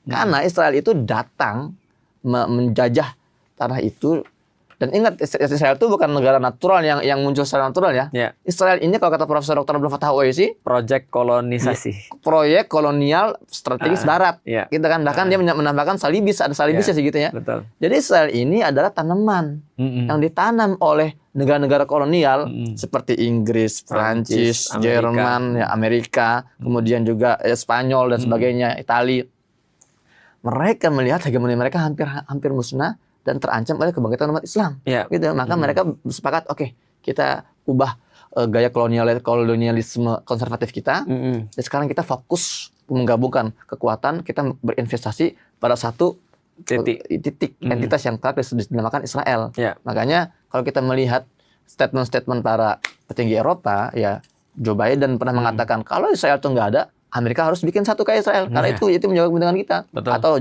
Karena Israel itu datang menjajah tanah itu. Dan ingat, Israel itu bukan negara natural yang muncul secara natural ya. Israel ini kalau kata Profesor Dr. Abdul Fattah Uwaisi, proyek kolonisasi. Proyek kolonial strategis barat. Gitu kan. Bahkan dia menambahkan salibis, ada salibisnya sih gitu ya. Betul. Jadi Israel ini adalah tanaman yang ditanam oleh negara-negara kolonial seperti Inggris, Prancis, Jerman, Amerika, kemudian juga Spanyol dan sebagainya, Italia. Mereka melihat hegemoni mereka hampir musnah dan terancam oleh kebangkitan umat Islam. Gitu. Maka mereka sepakat, oke, kita ubah gaya kolonialisme konservatif kita. Dan sekarang kita fokus menggabungkan kekuatan, kita berinvestasi pada satu titik entitas yang dinamakan Israel. Makanya kalau kita melihat statement-statement para petinggi Eropa, ya Joe Biden pernah mengatakan kalau Israel itu nggak ada, Amerika harus bikin satu kayak Israel karena itu menjawab kepentingan kita. Betul. Atau